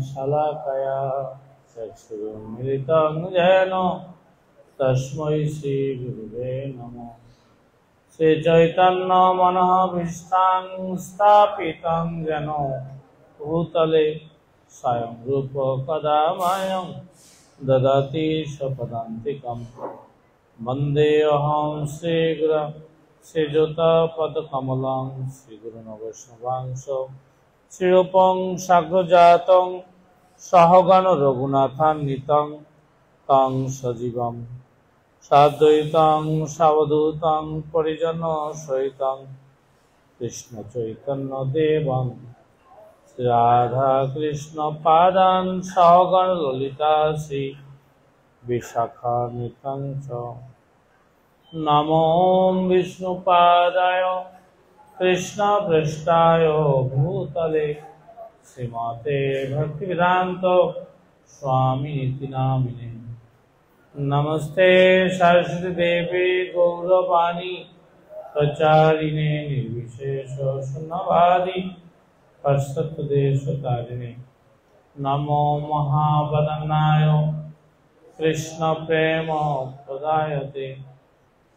शलाकया चक्षुरुन्मिलितं येन तस्मै श्रीगुरुवे नमः। श्रीचैतन्यमनोभीष्टां स्थापितं येन भूतले स्वयं रूप कदा मह्यं ददाति स्वपदान्तिकम्। वन्देऽहं श्रीगुरुं श्रीयुतपदकमलं श्रीगुरुं वैष्णवांश श्रीरूपं साग्रजातं सहगण रघुनाथान्वितं तं सजीवं साद्वैतं सावधूतं परिजनसहितं कृष्ण चैतन्य देवं राधा कृष्ण पादान् सहगण ललिता श्री विशाखान्वितं च। नमो विष्णुपादाय कृष्णपृष्ठाय भूतले श्रीमते भक्तिवेदान्त स्वामिनिति नामिने। नमस्ते सरस्वती देवी गौरवाणी प्रचारिणे निर्विशेष शून्यवादी पाश्चात्यदेशतारिणे। नमो महावदनाय कृष्ण प्रेम प्रदायते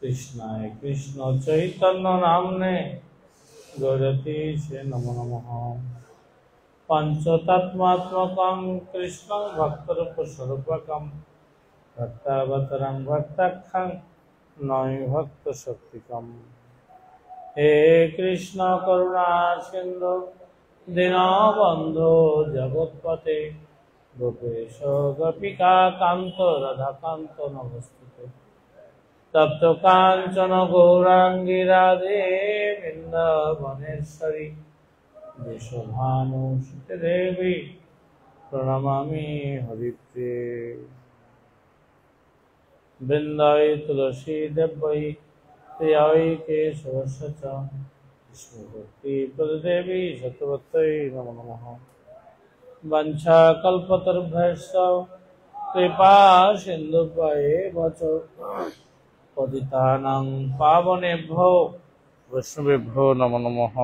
कृष्णाय कृष्ण चैतन्य नाम्ने गौरतीशे नमो नमः। पंचतत्त्वात्मकं कृष्णं भक्तरूपस्वरूपकं भक्तावतारं भक्ताख्यं नमामि भक्तशक्तिकम्। हे कृष्ण करुणा सिन्धु दीनबन्धो जगत्पते गोपेश गोपिका कांत राधाकांत नमस्ते। तप्त कांचन गौरांगी राधे वृंदावनेश्वरी देशभानुसुते देवी प्रणमामि हरिप्रिये। वृंदाई तुलसी देवै प्रियायै केशवस्य च विष्णुभक्ति प्रदेवी सत्यवत्यै नमो नमः। वंशाकल्पतरुभ्यश्च कृपा सिन्धुभ्यैव च पतितानां पावनेभ्यो वैष्णवेभ्यो नमो नमः।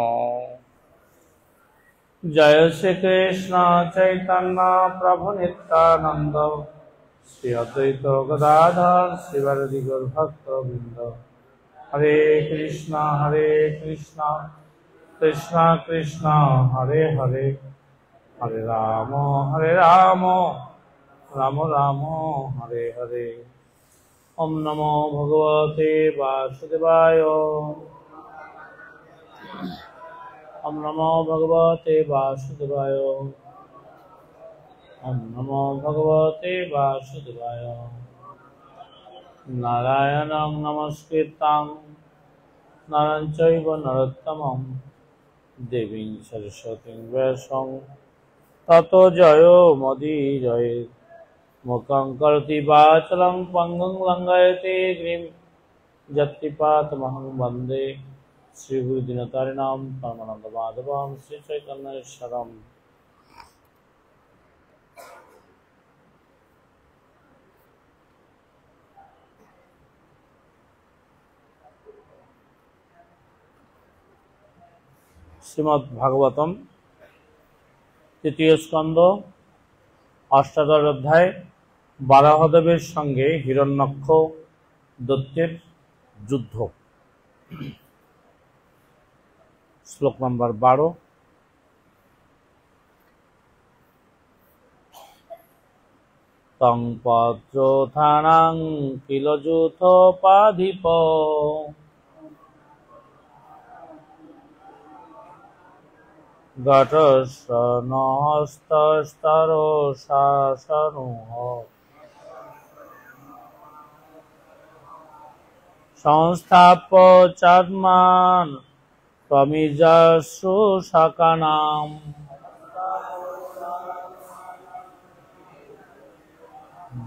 जय श्री कृष्ण चैतन्य प्रभु नित्यानंद श्री अद्वैत गदाधर शिवासादि गौरभक्तवृंद। हरे कृष्णा कृष्णा कृष्णा हरे हरे हरे राम राम राम हरे हरे। ओम नमो भगवते वासुदेवाय। ओम नमो भगवते वासुदेवाय। ओम नमो भगवते वासुदेवाय। नारायणं नमस्कृतं नरं चैव नरोत्तमं देवीं सरस्वतीं व्यासं ततो जयो मुदीरयेत्। मुखं करोति वाचालं पङ्गुं लङ्घयते गिरिं यत्कृपातमहं वन्दे श्रीगुरुदीनतारिणां परमानन्दमाधवं श्रीचैतन्येश्वरम्। श्रीमद्भागवतम तृतीय स्कंद अष्टादश अध्याय बाराहदेवेर संगे हिरण्यक्ष दैत्येर युद्ध। श्लोक नम्बर 12। तं पत्रोथानां किलजुथोपाधिप घटस्नहस्तस्तरो शासनुः संस्थाप्य चात्मान् त्वमिजस्सु शकानाम्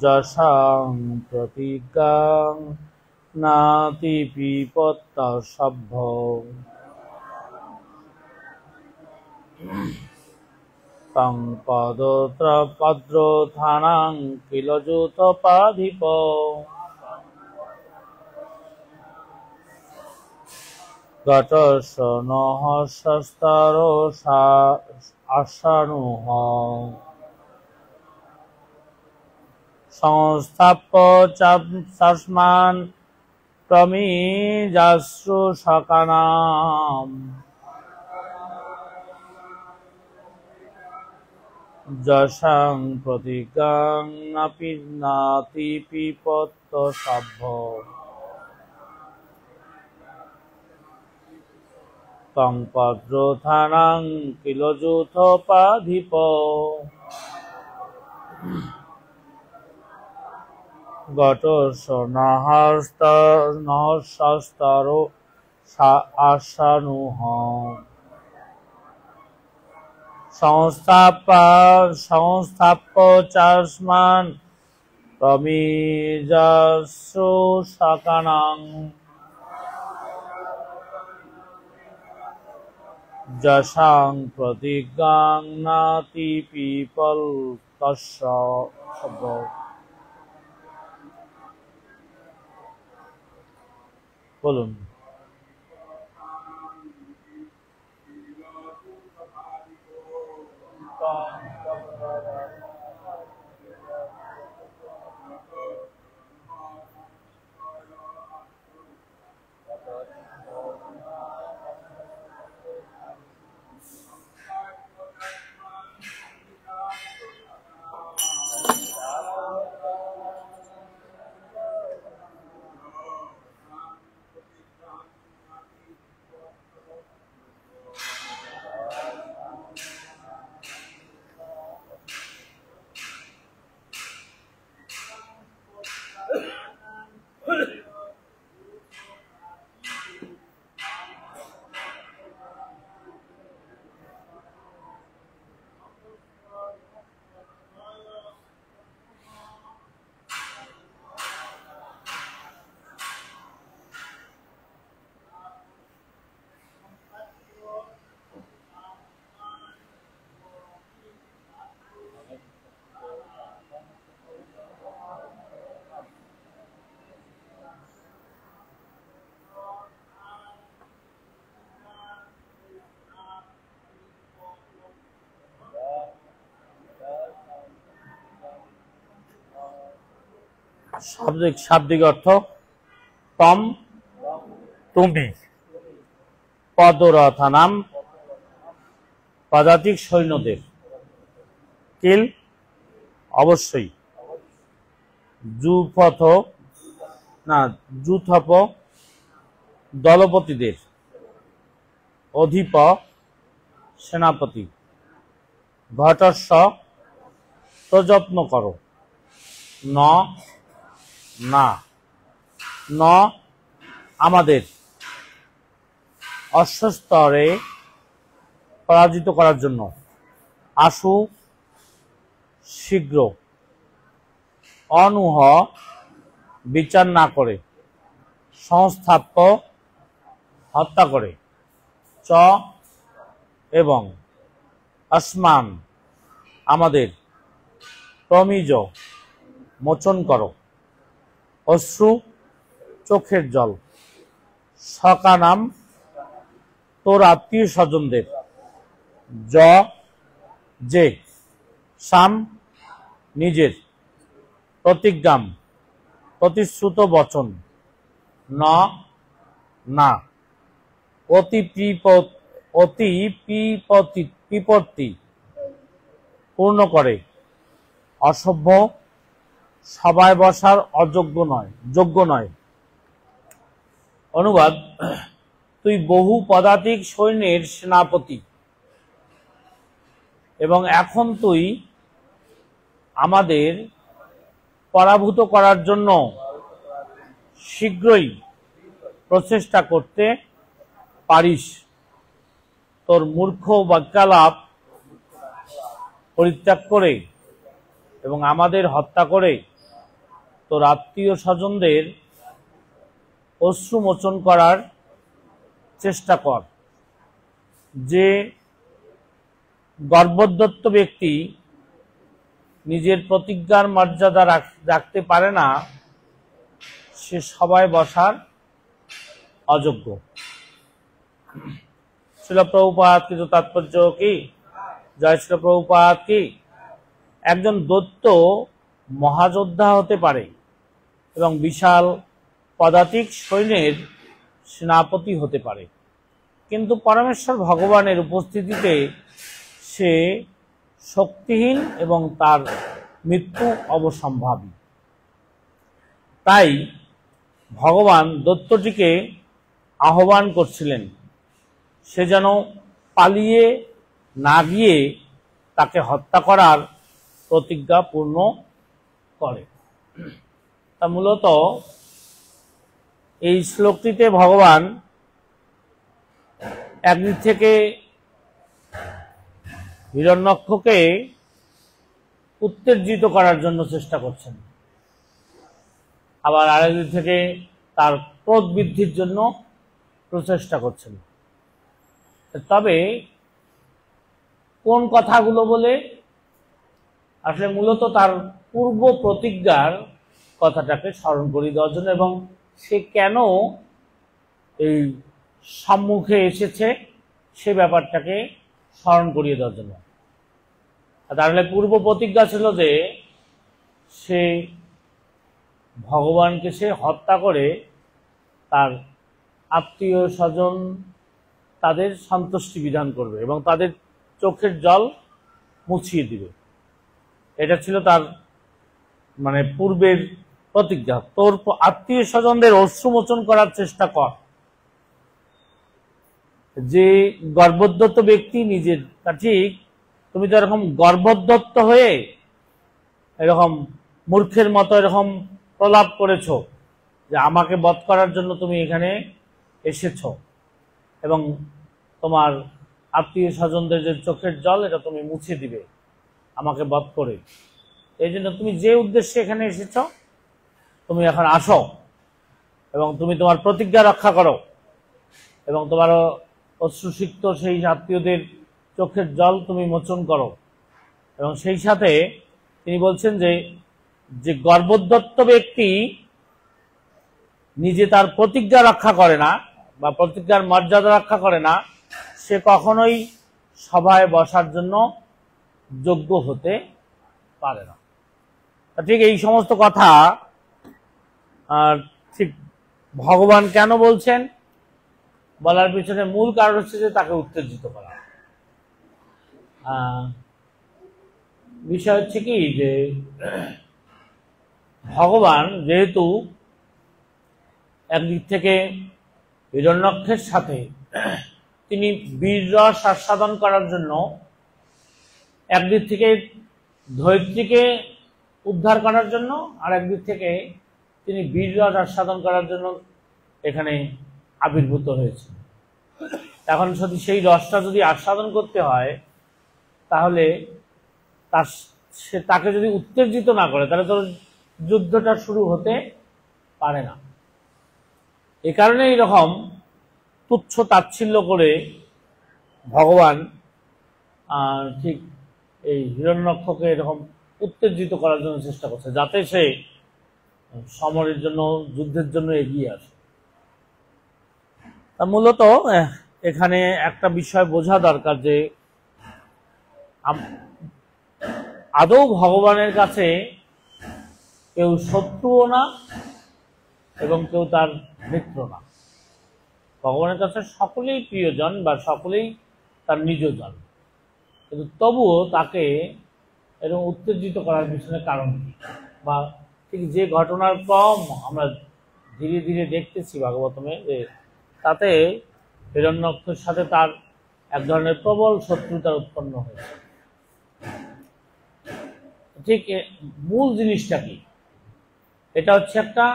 जसां प्रतिज्ञां नाति पिपत्तः सभ्भो तं पद्रोथानां किलजुथोपाधिप घटस्नहस्तस्तरो शासनुः সংস্থাপ্য চাস্মান প্রমিজাশ্রু সকানাম যশং প্রতিজ্ঞাং নাতি পিপত্ত সভ্য তং পদ্রথানাং কিলযুথোপাধিপ গতস্য নহস্যস্তরো আশানুহ সংস্থাপ্য চাস্মান প্রমিজাশ্রু সকানাং যশাং প্রতিজ্ঞাং নাতি পিপলতস্য সভ্য। বলুন। শাব্দিক অর্থ তম তুমি, পদরথানাম পদাতিক সৈন্যদের, কিল অবশ্যই, যুথপ দলপতিদের, অধিপ সেনাপতি, ঘটস্য প্রযত্ন করো, ন আমাদের, অশ্বস্তরে পরাজিত করার জন্য, আশু শীঘ্র, অনুহ বিচার না করে, সংস্থাপ্য হত্যা করে, চ এবং, আসমান আমাদের, প্রমিজ মোচন করো, অশ্রু চোখের জল, সকানাম তোর আত্মীয় স্বজনদের, যে, সাম নিজের, প্রতিজ্ঞাম প্রতিশ্রুত বচন, না অতি পিপত্তি পূর্ণ করে, অসভ্য সভায় বসার যোগ্য নয়। অনুবাদ: তুই বহু পদাতিক সৈন্যের সেনাপতি এবং এখন তুই আমাদের পরাভূত করার জন্য শীঘ্রই প্রচেষ্টা করতে পারিস। তোর মূর্খ বাক্যালাপ পরিত্যাগ করে এবং আমাদের হত্যা করে তোর আত্মীয় স্বজনদের অশ্রুমোচন করার চেষ্টা কর। যে গর্ভোদ্যত ব্যক্তি নিজের প্রতিজ্ঞার মর্যাদা রাখতে পারে না, সে সবাই বসার অযোগ্য। শিল প্রভুপাদ কিছু তাৎপর্য কি? জয় শিল প্রভুপাদ কি? একজন দৈত্য মহাযোদ্ধা হতে পারে এবং বিশাল পদাতিক সৈন্যের সেনাপতি হতে পারে, কিন্তু পরমেশ্বর ভগবানের উপস্থিতিতে সে শক্তিহীন এবং তার মৃত্যু অবসম্ভাবী। তাই ভগবান দৈত্যটিকে আহ্বান করছিলেন সে যেন পালিয়ে না গিয়ে তাকে হত্যা করার প্রতিজ্ঞা পূর্ণ করে। তা মূলত এই শ্লোকটিতে ভগবান একদিক থেকে হিরণ্যক্ষকে উত্তেজিত করার জন্য চেষ্টা করছেন, আবার আরেকদিক থেকে তার ক্রোধ বৃদ্ধির জন্য প্রচেষ্টা করছেন। তবে কোন কথাগুলো বলে? আসলে মূলত তার পূর্ব প্রতিজ্ঞার কথাটাকে স্মরণ করিয়ে দেওয়ার জন্য এবং সে কেন এই সম্মুখে এসেছে সে ব্যাপারটাকে স্মরণ করিয়ে দেওয়ার জন্য। তাহলে পূর্ব প্রতিজ্ঞা ছিল যে সে ভগবানকে সে হত্যা করে তার আত্মীয় স্বজন তাদের সন্তুষ্টি বিধান করবে এবং তাদের চোখের জল মুছিয়ে দিবে। এটা ছিল তার মানে পূর্বের প্রতিজ্ঞা। তোর আত্মীয় স্বজনদের অশ্রুমোচন করার চেষ্টা কর। যে গর্ভোদ্যত ব্যক্তি নিজের, ঠিক তুমি তো এরকম গর্ভোদ্যত হয়ে এরকম মূর্খের মতো এরকম প্রলাপ করেছ যে আমাকে বধ করার জন্য তুমি এখানে এসেছ এবং তোমার আত্মীয় স্বজনদের যে চোখের জল এটা তুমি মুছে দিবে আমাকে বধ করে। এই জন্য তুমি যে উদ্দেশ্যে এখানে এসেছ তুমি এখন আসো এবং তুমি তোমার প্রতিজ্ঞা রক্ষা করো এবং তোমার অশ্রুসিক্ত সেই আত্মীয়দের চোখের জল তুমি মোচন করো। এবং সেই সাথে তিনি বলছেন যে যে গর্ভোদ্যত ব্যক্তি নিজে তার প্রতিজ্ঞা রক্ষা করে না বা প্রতিজ্ঞার মর্যাদা রক্ষা করে না সে কখনোই সভায় বসার জন্য যোগ্য হতে পারে না। ঠিক এই সমস্ত কথা ঠিক ভগবান কেন বলছেন বলার পিছনে মূল কারণ হচ্ছে যে তাকে উত্তেজিত করা। বিষয় হচ্ছে কি যে ভগবান যেহেতু একদিক থেকে হিরণ্যক্ষের সাথে তিনি বীর রস আস্বাদন করার জন্য একদিক থেকে ধৈত্রীকে উদ্ধার করার জন্য আর একদিক থেকে তিনি বীর রস আস্বাদন করার জন্য এখানে আবির্ভূত হয়েছে। এখন যদি সেই রসটা যদি আস্বাদন করতে হয় তাহলে তাকে যদি উত্তেজিত না করে তাহলে তো যুদ্ধটা শুরু হতে পারে না। এ কারণে এইরকম তুচ্ছ তাচ্ছিল্য করে ভগবান ঠিক এই হিরণ্যক্ষকে এরকম উত্তেজিত করার জন্য চেষ্টা করছে যাতে সে সমরের জন্য যুদ্ধের জন্য এগিয়ে আসে। তা মূলত এখানে একটা বিষয় বোঝা দরকার যে আদৌ ভগবানের কাছে কেউ শত্রুও না এবং কেউ তার মিত্র না। ভগবানের কাছে সকলেই প্রিয়জন বা সকলেই তার নিজজন, কিন্তু তবুও তাকে এরকম উত্তেজিত করার পিছনে কারণ কি বা ঠিক যে ঘটনার ক্রম আমরা ধীরে ধীরে দেখতেছি ভাগবতমে যে তাতে হিরণ্যক্ষের সাথে তার এক ধরনের প্রবল শত্রুতা উৎপন্ন হয়েছে। ঠিক মূল জিনিসটা কি? এটা হচ্ছে একটা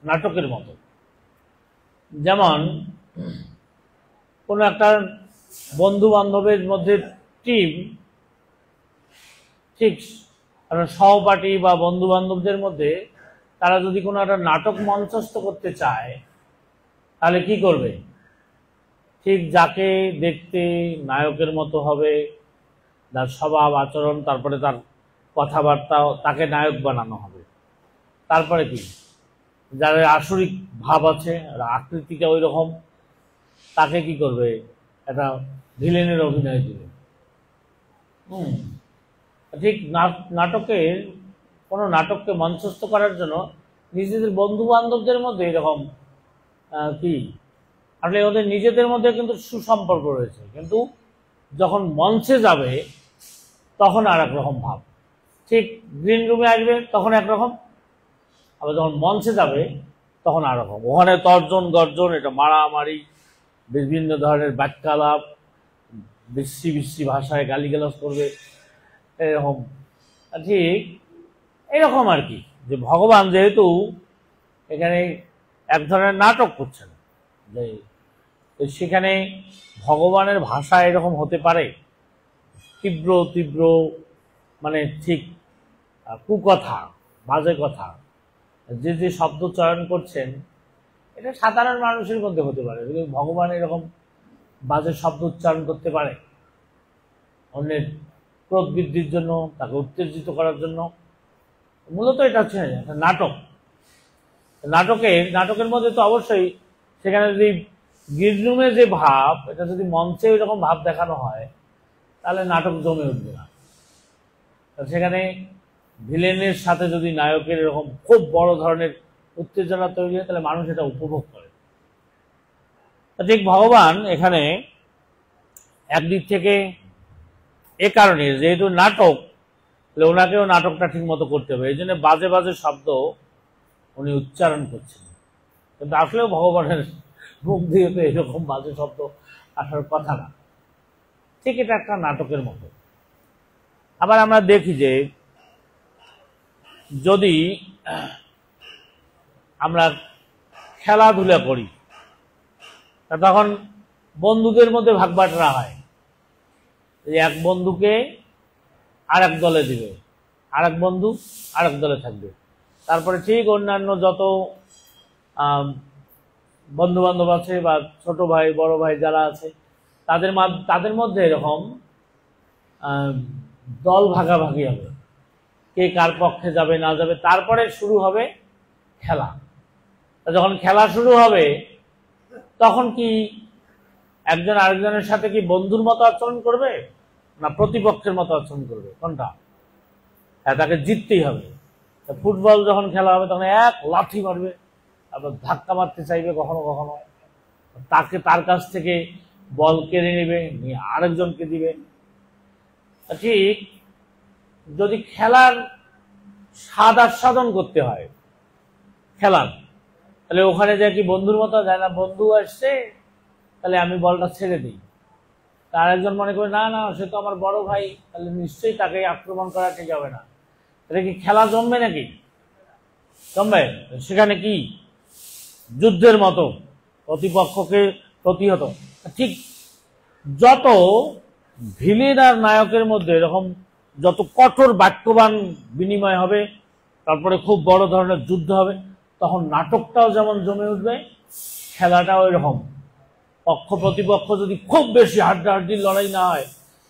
নাটকের মতো। যেমন কোনো একটা বন্ধু বান্ধবের মধ্যে টিম ঠিক সহপাঠী বা বন্ধু বান্ধবদের মধ্যে তারা যদি কোনো একটা নাটক মঞ্চস্থ করতে চায় তাহলে কি করবে? ঠিক যাকে দেখতে নায়কের মতো হবে, তার স্বভাব আচরণ, তারপরে তার কথাবার্তা, তাকে নায়ক বানানো হবে। তারপরে কি যার আসরিক ভাব আছে, আকৃতিটা ওই রকম, তাকে কি করবে? একটা ভিলেনের অভিনয় দিবে। ঠিক নাটকের কোনো নাটককে মঞ্চস্থ করার জন্য নিজেদের বন্ধু বান্ধবদের মধ্যে এরকম কি আসলে ওদের নিজেদের মধ্যে কিন্তু সুসম্পর্ক রয়েছে, কিন্তু যখন মঞ্চে যাবে তখন আর এক রকম ভাব। ঠিক গ্রিন রুমে আসবে তখন একরকম, আবার যখন মঞ্চে যাবে তখন আর রকম। ওখানে তর্জন গর্জন, এটা মারামারি, বিভিন্ন ধরনের বাক্যালাপ, বিশ্রী বিশ্রী ভাষায় গালিগালাজ করবে, এরকম। ঠিক এরকম আর কি, যে ভগবান যেহেতু এখানে এক ধরনের নাটক করছেন, যে সেখানে ভগবানের ভাষা এরকম হতে পারে, তীব্র তীব্র মানে ঠিক কুকথা, বাজে কথা, যে যে শব্দ চয়ন করছেন এটা সাধারণ মানুষের মধ্যে হতে পারে, কিন্তু ভগবান এরকম বাজে শব্দ উচ্চারণ করতে পারে অন্যের ক্রোধ বৃদ্ধির জন্য, তাকে উত্তেজিত করার জন্য। মূলত এটা হচ্ছে একটা নাটক। নাটকের মধ্যে তো অবশ্যই সেখানে যদি গ্রিন রুমে যে ভাব, এটা যদি মঞ্চে এরকম ভাব দেখানো হয় তাহলে নাটক জমে উঠবে না। সেখানে ভিলেনের সাথে যদি নায়কের এরকম খুব বড় ধরনের উত্তেজনা তৈরি হয় তাহলে মানুষ এটা উপভোগ করে। ঠিক ভগবান এখানে একদিক থেকে এ কারণে যেহেতু নাটক, ওনাকেও নাটকটা ঠিক মতো করতে হবে, এই জন্য বাজে বাজে শব্দ উনি উচ্চারণ করছেন। কিন্তু আসলেও ভগবানের মুখ দিয়ে তো এরকম বাজে শব্দ আসার কথা না। ঠিক এটা একটা নাটকের মতো। আবার আমরা দেখি যে যদি আমরা খেলাধুলা করি তখন বন্ধুদের মধ্যে ভাগ বাটরা হয়, এক বন্ধুকে আরেক দলে দিবে, আরেক বন্ধু আরেক দলে থাকবে, তারপরে ঠিক অন্যান্য যত বন্ধু বান্ধব আছে বা ছোট ভাই বড় ভাই যারা আছে তাদের মধ্যে এরকম দল ভাগাভাগি হবে, কে কার পক্ষে যাবে না যাবে। তারপরে শুরু হবে খেলা। যখন খেলা শুরু হবে তখন কি একজন আরেকজনের সাথে কি বন্ধুর মতো আচরণ করবে না প্রতিপক্ষের মতো আচরণ করবে? কোনটা? হ্যাঁ, তাকে জিততেই হবে। ফুটবল যখন খেলা হবে তখন এক লাঠি মারবে, তারপর ধাক্কা মারতে চাইবে, কখনো কখনো তার কাছ থেকে বল কেড়ে নেবে, নিয়ে আরেকজনকে দিবে। ঠিক যদি খেলার স্বাদ আস্বাদন করতে হয় খেলার, তাহলে ওখানে যায় কি বন্ধুর মতো যায় না, বন্ধু আসছে তাহলে আমি বলটা ছেড়ে দিই, তার একজন মনে করে না না সে তো আমার বড় ভাই, তাহলে নিশ্চয়ই তাকে আক্রমণ করা ঠিক হবে না। তাহলে কি খেলা জমবে নাকি? জমবে? সেখানে কি যুদ্ধের মতো প্রতিপক্ষকে প্রতিহত। ঠিক যত ভিলেন আর নায়কের মধ্যে এরকম যত কঠোর বাক্যবান বিনিময় হবে, তারপরে খুব বড় ধরনের যুদ্ধ হবে, তখন নাটকটাও যেমন জমে উঠবে, খেলাটাও এরকম। পক্ষ প্রতিপক্ষ যদি খুব বেশি হাড্ডাহাড্ডির লড়াই না হয়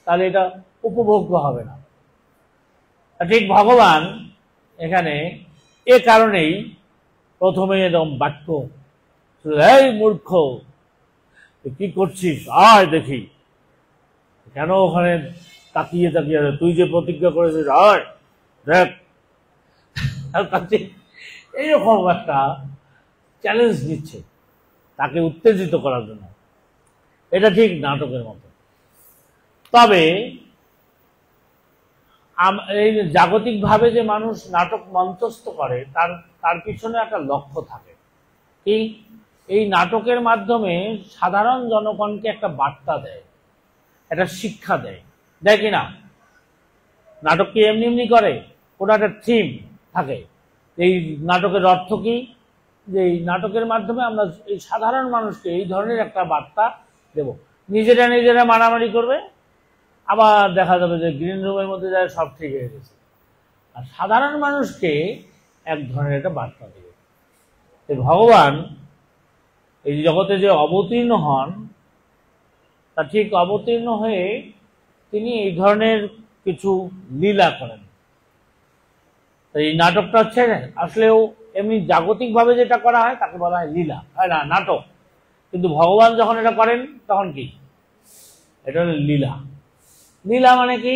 তাহলে এটা উপভোগ্য হবে না। ঠিক ভগবান এখানে এ কারণেই প্রথমে এরকম বাক্য, এই মূর্খ কি করছিস, আয় দেখি, কেন ওখানে তাকিয়ে তাকিয়ে তুই যে প্রতিজ্ঞা করেছিস, আয় দেখ। এইরকম একটা চ্যালেঞ্জ দিচ্ছে তাকে উত্তেজিত করার জন্য। এটা ঠিক নাটকের মতো। তবে এই জাগতিকভাবে যে মানুষ নাটক মঞ্চস্থ করে তার পিছনে একটা লক্ষ্য থাকে। এই নাটকের মাধ্যমে সাধারণ জনগণকে একটা বার্তা দেয়, একটা শিক্ষা দেয় কিনা? নাটক কি এমনি এমনি করে? কোনো একটা থিম থাকে। এই নাটকের অর্থ কি? যে এই নাটকের মাধ্যমে আমরা এই সাধারণ মানুষকে এই ধরনের একটা বার্তা দেব। নিজেরা মারামারি করবে, আবার দেখা যাবে যে গ্রিন রুমের মধ্যে যায় সব ঠিক হয়ে গেছে। আর সাধারণ মানুষকে এক ধরনের একটা বার্তা দেবে। ভগবান এই জগতে যে অবতীর্ণ হন, তা ঠিক অবতীর্ণ হয়ে তিনি এই ধরনের কিছু লীলা করেন। এই নাটকটা হচ্ছে আসলেও এমনি জাগতিকভাবে যেটা করা হয় তাকে বলা হয় লীলা, হয় না নাটক। কিন্তু ভগবান যখন এটা করেন তখন কি? এটা হলো লীলা। লীলা মানে কি?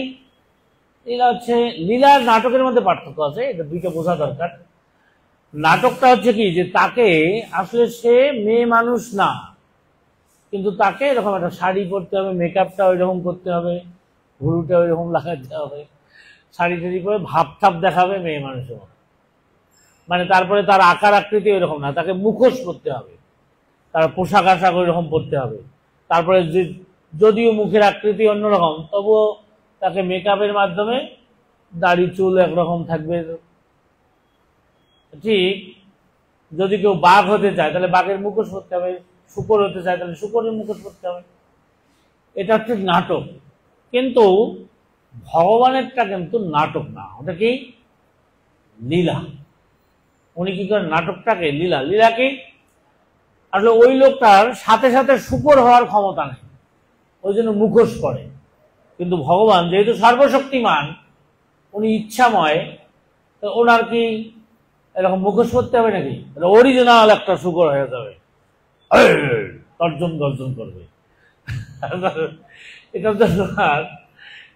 লীলা হচ্ছে, লীলা আর নাটকের মধ্যে পার্থক্য আছে, এটা দুইটা বোঝা দরকার। নাটকটা হচ্ছে কি, যে তাকে আসলে সে মেয়ে মানুষ না, কিন্তু তাকে এরকম একটা শাড়ি পরতে হবে, মেকআপটা ওই রকম করতে হবে, ভুরুটা ওই রকম লাগাতে হবে, শাড়ি টাড়ি পরে ভাব ঠাপ দেখাবে মেয়ে মানুষের মতো। মানে তারপরে তার আকার আকৃতি ওই রকম না, তাকে মুখোশ পরতে হবে, তার পোশাক আশাক ওই রকম পরতে হবে। তারপরে যদিও মুখের আকৃতি অন্যরকম, তবুও তাকে মেকআপের মাধ্যমে দাড়ি চুল একরকম থাকবে। ঠিক যদি কেউ বাঘ হতে চায় তাহলে বাঘের মুখোশ পরতে হবে, শূকর হতে চায় তাহলে শূকরের মুখোশ পরতে হবে। এটা হচ্ছে নাটক। কিন্তু ভগবানেরটা কিন্তু নাটক না, ওটা কি লীলা। উনি কি করেন নাটকটাকে লীলা। লীলা কি, আসলে ওই লোকটার সাথে সাথে শূকর হওয়ার ক্ষমতা নেই, ওই জন্য মুখোশ পরে। কিন্তু ভগবান যেহেতু সর্বশক্তিমান, উনি ইচ্ছাময়, তো ওনার কি এরকম মুখোশ পরতে হবে নাকি? অরিজিনাল একটা শূকর হয়ে যাবে, গর্জন গর্জন করবে। এটা তো আর,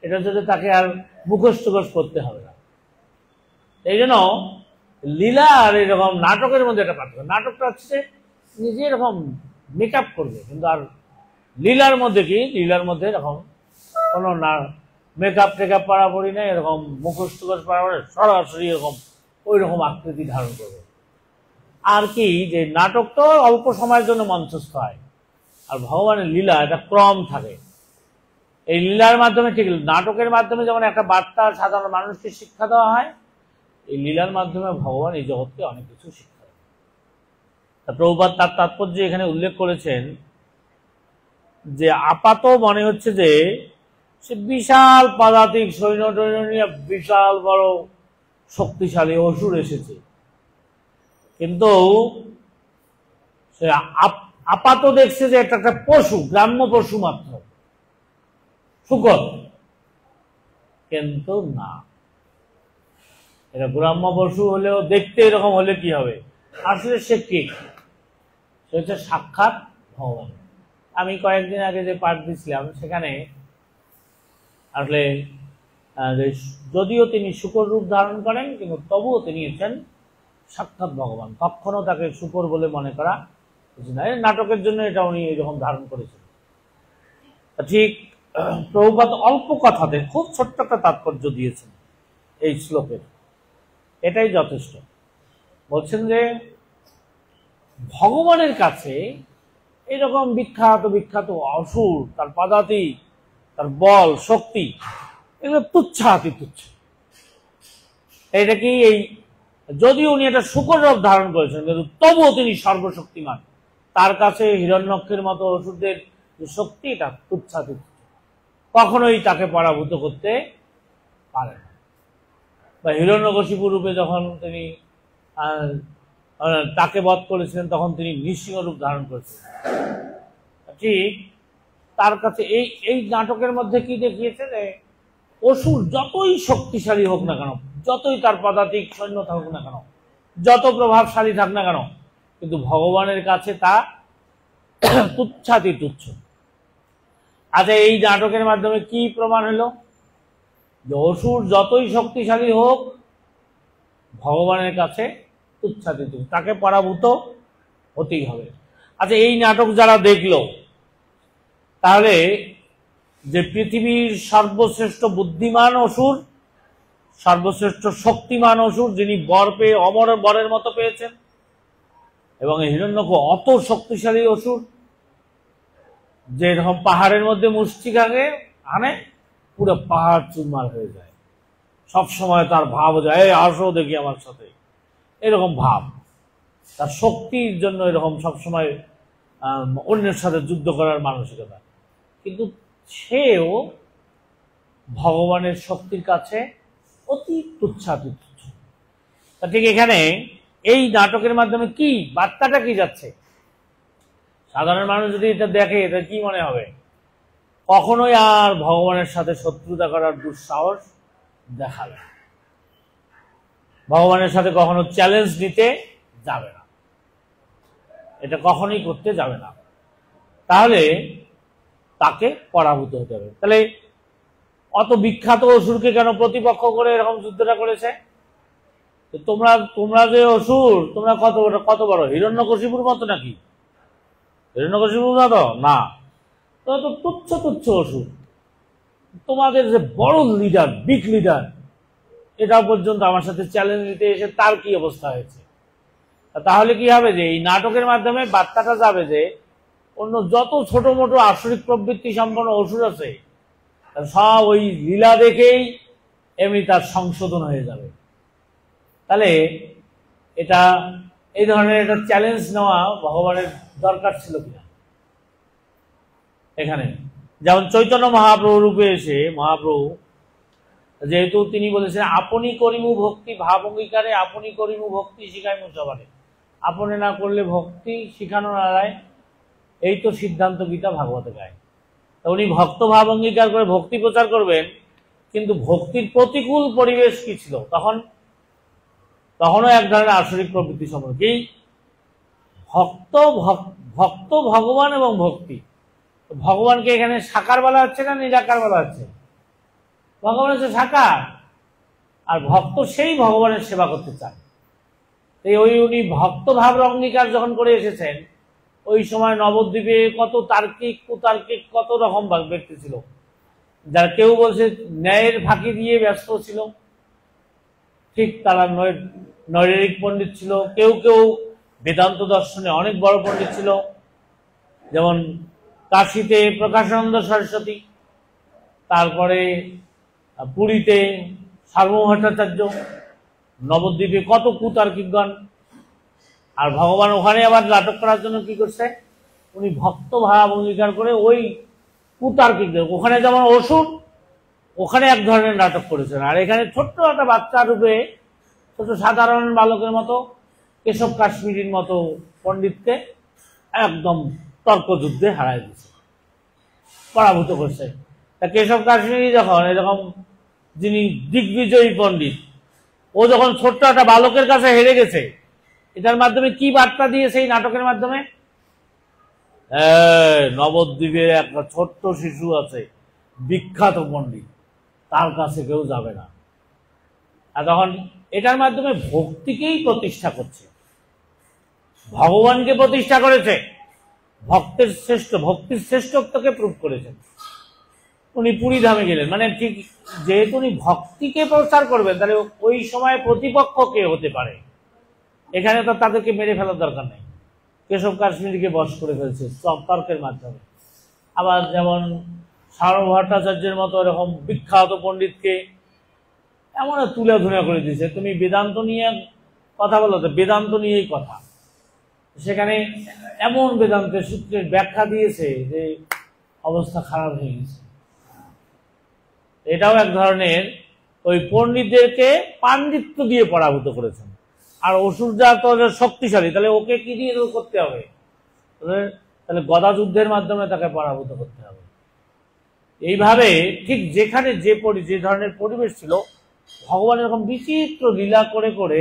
এটা যদি তাকে আর মুখোশ টুখোশ করতে হবে না। এই জন্য লীলা আর এরকম নাটকের মধ্যে একটা পার্থক্য। নাটকটা হচ্ছে নিজে এরকম মেকআপ করবে, কিন্তু আর লীলার মধ্যে কি, লীলার মধ্যে এরকম কোনো না মেকআপ টেকআপ পাড়াপড়ি নেই, এরকম মুখোশ টুখোশ পাড়াপড়ি, সরাসরি এরকম ওই রকম আকৃতি ধারণ করবে। আর কি, যে নাটক তো অল্প সময়ের জন্য মঞ্চস্থ হয়, আর ভগবানের লীলা একটা ক্রম থাকে। এই লীলার মাধ্যমে, ঠিক নাটকের মাধ্যমে যেমন একটা বার্তা সাধারণ মানুষকে শিক্ষা দেওয়া হয়, এই লীলার মাধ্যমে ভগবান এই জগৎকে অনেক কিছু শিক্ষা দেয়। প্রভুপাদ তার তাৎপর্য এখানে উল্লেখ করেছেন যে আপাত মনে হচ্ছে যে সে বিশাল পদাতিক সৈন্য টৈন্য নিয়ে বিশাল বড় শক্তিশালী অসুর এসেছে, কিন্তু সে আপাত দেখছে যে এটা একটা পশু, গ্রাম্য পশু মাত্র, শূকর। কিন্তু না, এটা গ্রাম্য পশু হলেও দেখতে এরকম হলে কি হবে, আসলে সে কে? সে হচ্ছে সাক্ষাৎ ভগবান। আমি কয়েকদিন আগে যে পাঠ দিছিলাম সেখানে আসলে যদিও তিনি শূকর রূপ ধারণ করেন, কিন্তু তবুও তিনি হচ্ছেন সাক্ষাৎ ভগবান। কখনো তাকে শূকর বলে মনে করা কিছু না। নাটকের জন্য এটা উনি এরকম ধারণ করেছেন। ঠিক প্রভুপাদ অল্প কথাতে খুব ছোট্ট একটা তাৎপর্য দিয়েছেন এই শ্লোকের, এটাই যথেষ্ট। বলছেন যে ভগবানের কাছে এরকম বিখ্যাত বিখ্যাত অসুর, তার পদাতি, তার বল শক্তি, এগুলো তুচ্ছ অতি তুচ্ছ। এটা কি, এই যদিও উনি এটা শূকর রূপ ধারণ করেছেন, কিন্তু তবুও তিনি সর্বশক্তিমান। তার কাছে হিরণ্যক্ষের মতো অসুরদের যে শক্তি, এটা তুচ্ছ অতি তুচ্ছ, কখনোই তাকে পরাভূত করতে পারে না। বা হিরণ্যকশিপু রূপে যখন তিনি তাকে বধ করেছিলেন, তখন তিনি নৃসিংহ রূপ ধারণ করেছিলেন। ঠিক তার কাছে এই নাটকের মধ্যে কি দেখিয়েছে, যে অসুর যতই শক্তিশালী হোক না কেন, যতই তার পদাতিক সৈন্য থাকুক না কেন, যত প্রভাবশালী থাক না কেন, কিন্তু ভগবানের কাছে তা তুচ্ছাতি তুচ্ছ। আচ্ছা, এই নাটকের মাধ্যমে কি প্রমাণ হলো? যে অসুর যতই শক্তিশালী হোক, ভগবানের কাছে তুচ্ছাতি তুচ্ছ, তাকে পরাভূত হতেই হবে। আচ্ছা, এই নাটক যারা দেখলো, তাহলে যে পৃথিবীর সর্বশ্রেষ্ঠ বুদ্ধিমান অসুর, সর্বশ্রেষ্ঠ শক্তিমান অসুর, যিনি বর পেয়ে অমর বরের মতো পেয়েছেন, এবং হিরণ্যক অত শক্তিশালী অসুর, যে এরকম পাহাড়ের মধ্যে মুষ্টিকাকে আনে, পুরো পাহাড় চুরমার হয়ে যায়। সব সময় তার ভাব যায়, এই আসো দেখি আমার সাথে, এরকম ভাব। তার শক্তির জন্য এরকম সবসময় অন্যের সাথে যুদ্ধ করার মানসিকতা। কিন্তু সেও ভগবানের শক্তির কাছে অতি তুচ্ছাতি তুচ্ছ। তা ঠিক এখানে এই নাটকের মাধ্যমে কি বার্তাটা কি যাচ্ছে? সাধারণ মানুষ যদি এটা দেখে, এটা কি মনে হবে? কখনোই আর ভগবানের সাথে শত্রুতা করার দুঃসাহস দেখাবে না, ভগবানের সাথে কখনো চ্যালেঞ্জ নিতে যাবে না, এটা কখনোই করতে যাবে না। তাহলে তাকে পরাভূত হতে হবে। তাহলে অত বিখ্যাত অসুরকে কেন প্রতিপক্ষ করে এরকম যুদ্ধটা করেছে? তোমরা তোমরা যে অসুর, তোমরা কত বড় হিরণ্যকশিপুর মতো নাকি? হিরণ্যকশিপুর মতো না, তোমরা তো তুচ্ছ তুচ্ছ অসুর। তোমাদের যে বড় লিডার, বিগ লিডার, এটা পর্যন্ত আমার সাথে চ্যালেঞ্জ নিতে এসে তার কি অবস্থা হয়েছে। তাহলে কি হবে যে এই নাটকের মাধ্যমে বার্তাটা যাবে যে অন্য যত ছোট মোটো আসরিক প্রবৃত্তি সম্পন্ন অসুর আছে সব ওই লীলা দেখেই এমনি তার সংশোধন হয়ে যাবে। তাহলে এটা এই ধরনের একটা চ্যালেঞ্জ নেওয়া ভগবানের দরকার ছিল কিনা এখানে। যেমন চৈতন্য মহাপ্রভু রূপে এসে মহাপ্রভু যেহেতু তিনি বলেছেন আপনি করিমু ভক্তি ভাব অঙ্গীকারে, আপনি করিমু ভক্তি শিখাইমু সবারে, আপনি না করলে ভক্তি শিখানো না যায়, এই তো সিদ্ধান্ত গীতা ভাগবতে গায়। তা উনি ভক্ত ভাব অঙ্গীকার করে ভক্তি প্রচার করবেন, কিন্তু ভক্তির প্রতিকূল পরিবেশ কি ছিল তখনও এক ধরনের আসরিক প্রবৃত্তি সম্পর্কে কি ভক্ত ভগবান এবং ভক্তি। ভগবানকে এখানে সাকার বলা হচ্ছে না নিরাকার বলা হচ্ছে? ভগবান হচ্ছে সাকার, আর ভক্ত সেই ভগবানের সেবা করতে চায়। উনি ভক্ত ভাব অঙ্গীকার যখন করে এসেছেন, ওই সময় নবদ্বীপে কত তার্কিক কুতার্কিক কত রকম ব্যক্তি ছিল, যার কেউ বলছে ন্যায়ের ফাঁকি দিয়ে ব্যস্ত ছিল, ঠিক তারা নৈরিক পণ্ডিত ছিল, কেউ কেউ বেদান্ত দর্শনে অনেক বড় পণ্ডিত ছিল, যেমন কাশীতে প্রকাশানন্দ সরস্বতী, তারপরে পুরীতে সার্বভৌম ভট্টাচার্য, নবদ্বীপে কত কুতার্কিকগণ। আর ভগবান ওখানে আবার নাটক করার জন্য কি করছে, উনি ভক্ত ভাব অঙ্গীকার করে ওই কুতার্কিকদের, ওখানে যেমন অসুর ওখানে এক ধরনের নাটক করেছেন, আর এখানে ছোট্ট একটা বাচ্চা রূপে ছোট সাধারণ বালকের মতো কেশব কাশ্মীরির মতো পণ্ডিতকে একদম তর্কযুদ্ধে হারাই দিচ্ছে, পরাভূত করছে। তা কেশব কাশ্মীরি যখন এরকম যিনি দিগ্বিজয়ী পণ্ডিত, ও যখন ছোট্ট একটা বালকের কাছে হেরে গেছে, এটার মাধ্যমে কি বার্তা দিয়েছে এই নাটকের মাধ্যমে? নবদ্বীপের একটা ছোট্ট শিশু আছে বিখ্যাত পণ্ডিত, তার কাছে কেউ যাবে না। আর তখন এটার মাধ্যমে ভক্তিকেই প্রতিষ্ঠা করছে, ভগবানকে প্রতিষ্ঠা করেছে, ভক্তির শ্রেষ্ঠত্বকে প্রুভ করেছেন। উনি পুরী ধামে গেলেন, মানে ঠিক যেহেতু উনি ভক্তিকে প্রচার করবেন, তাহলে ওই সময় প্রতিপক্ষ কে হতে পারে, এখানে তো তাদেরকে মেরে ফেলার দরকার নেই। কেশব কাশ্মীরকে বশ করে ফেলছে সব তর্কের মাধ্যমে। আবার যেমন সার্বভৌম ভট্টাচার্যের মতো এরকম বিখ্যাত পণ্ডিতকে এমন তুলে ধুলে করে দিয়েছে, তুমি বেদান্ত নিয়ে কথা বলো তো বেদান্ত নিয়েই কথা, সেখানে এমন বেদান্তের সূত্রের ব্যাখ্যা দিয়েছে যে অবস্থা খারাপ হয়ে গেছে। এটাও এক ধরনের ওই পণ্ডিতদেরকে পাণ্ডিত্য দিয়ে পরাভূত করেছেন। আর অসুর যা তো শক্তিশালী, তাহলে ওকে কি দিয়ে করতে হবে? তাহলে গদা যুদ্ধের মাধ্যমে তাকে পরাভূত করতে হবে। এইভাবে ঠিক যেখানে যে ধরনের পরিবেশ ছিল, ভগবান এরকম বিচিত্র লীলা করে করে,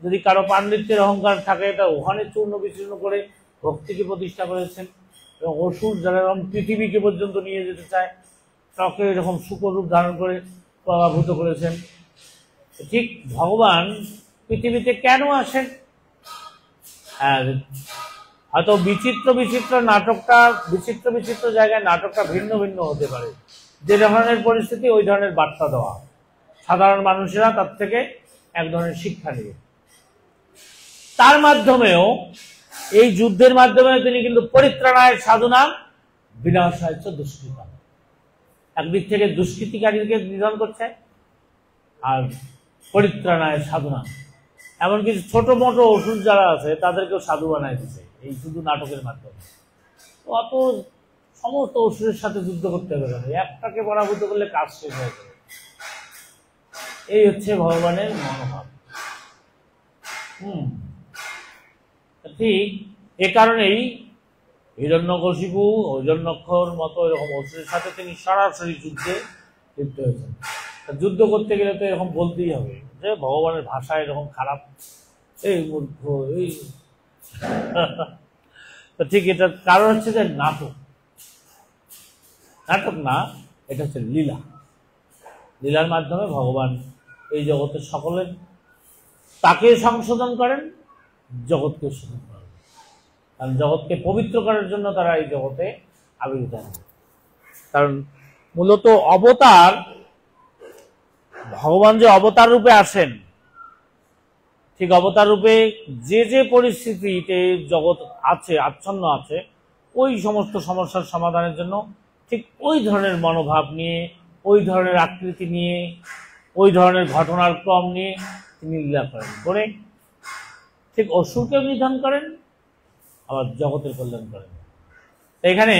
যদি কারো পাণ্ডিত্যের অহংকার থাকে তা ওখানে চূর্ণ বিচূর্ণ করে ভক্তিকে প্রতিষ্ঠা করেছেন। এবং অসুর যারা এরকম পৃথিবীকে পর্যন্ত নিয়ে যেতে চায়, তাকে এরকম শুকরূপ ধারণ করে পরাভূত করেছেন। ঠিক ভগবান পৃথিবীতে কেন আসেন? হয়তো বিচিত্র বিচিত্র জায়গায় নাটকটা ভিন্ন ভিন্ন হতে পারে, যে ধরনের পরিস্থিতি ওই ধরনের বার্তা দেওয়া, সাধারণ মানুষেরা তার থেকে এক ধরনের শিক্ষা নেবে। তার মাধ্যমেও এই যুদ্ধের মাধ্যমে তিনি কিন্তু পরিত্রাণায় সাধুনাম বিনাশায় দুষ্কৃতা, একদিক থেকে দুষ্কৃতিকারীকে নিধন করছে আর পরিত্রাণায় সাধুনাম, এমনকি ছোট মোটো অসুর যারা আছে তাদেরকেও সাধু বানায় দিচ্ছে এই শুধু নাটকের মাধ্যমে। অত সমস্ত অসুরের সাথে যুদ্ধ করতে হবে না, একটাকে পরাভূত করলে কাজ শেষ হয়ে যাবে। এই হচ্ছে ভগবানের মনোভাব। ঠিক এ কারণেই হিরণ্যকশিপু হিরণ্যক্ষর মতো এরকম অসুরের সাথে তিনি সরাসরি যুদ্ধে লিপ্ত হয়েছেন। যুদ্ধ করতে গেলে তো এরকম বলতেই হবে যে ভগবানের ভাষা এরকম খারাপ, এই মূর্খ, এই ঠিক এটার কারণ হচ্ছে যে নাটক না, এটা হচ্ছে লীলা। লীলার মাধ্যমে ভগবান এই জগতের সকলের তাকে সংশোধন করেন, জগৎকে শোধন করেন। কারণ জগৎকে পবিত্র করার জন্য তারা এই জগতে আবির্ভূত হন। কারণ মূলত অবতার, ভগবান যে অবতার রূপে আসেন, ঠিক অবতার রূপে যে যে পরিস্থিতিতে জগৎ আছে, আচ্ছন্ন আছে, ওই সমস্ত সমস্যার সমাধানের জন্য ঠিক ওই ধরনের মনোভাব নিয়ে, ওই ধরনের আকৃতি নিয়ে, ওই ধরনের ঘটনার ক্রম নিয়ে তিনি লীলা করেন, করে ঠিক অসুরকে নিধন করেন, আবার জগতের কল্যাণ করেন। এখানে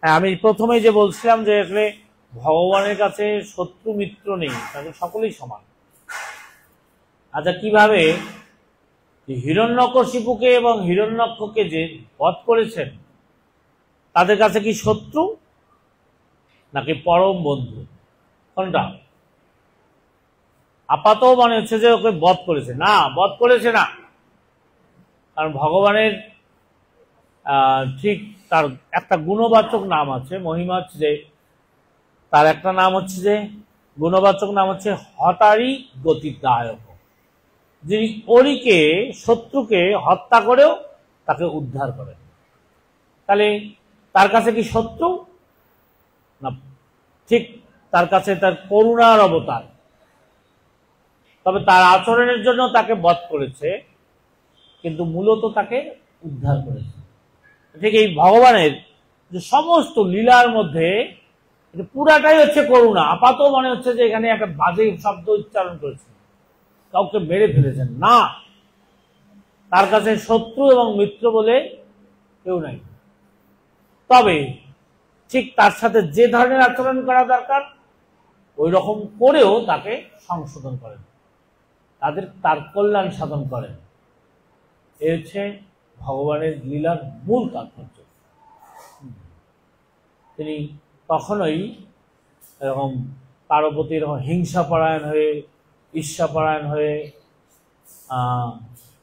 আমি প্রথমেই যে বলছিলাম যে আসলে ভগবানের কাছে শত্রু মিত্র নেই, তাদের সকলেই সমান। আচ্ছা, কিভাবে হিরণ্যকশিপুকে এবং হিরণ্যাক্ষকে যে বধ করেছেন, তাদের কাছে কি শত্রু নাকি পরম বন্ধু? কোনটা? আপাত মনে হচ্ছে যে ওকে বধ করেছে, না, বধ করেছে না। কারণ ভগবানের ঠিক তার একটা গুণবাচক নাম আছে, মহিমা হচ্ছে যে তার একটা নাম হচ্ছে যে গুণবাচক নাম হচ্ছে হতারি গতিদায়ক, যিনি অরিকে, শত্রুকে হত্যা করেও তাকে উদ্ধার করেন। তাহলে তার কাছে কি শত্রু না? ঠিক তার কাছে তার করুণার অবতার। তবে তার আচরণের জন্য তাকে বধ করেছে, কিন্তু মূলত তাকে উদ্ধার করেছে। ঠিক এই ভগবানের যে সমস্ত লীলার মধ্যে পুরাটাই হচ্ছে করুণা। আপাত মনে হচ্ছে যে এখানে একটা বাজে শব্দ উচ্চারণ করেছেন, কাউকে মেরে ফেলেছেন, না, তার কাছে শত্রু এবং মিত্র বলে কেউ নাই। তবে ঠিক তার সাথে যে ধরনের আচরণ করা দরকার ওই রকম করেও তাকে সংশোধন করেন, তার কল্যাণ সাধন করেন। এ হচ্ছে ভগবানের লীলার মূল তাৎপর্য। তিনি কখনোই এরকম কারো প্রতি এরকম হিংসাপরায়ণ হয়ে, ঈর্ষাপরায়ণ হয়ে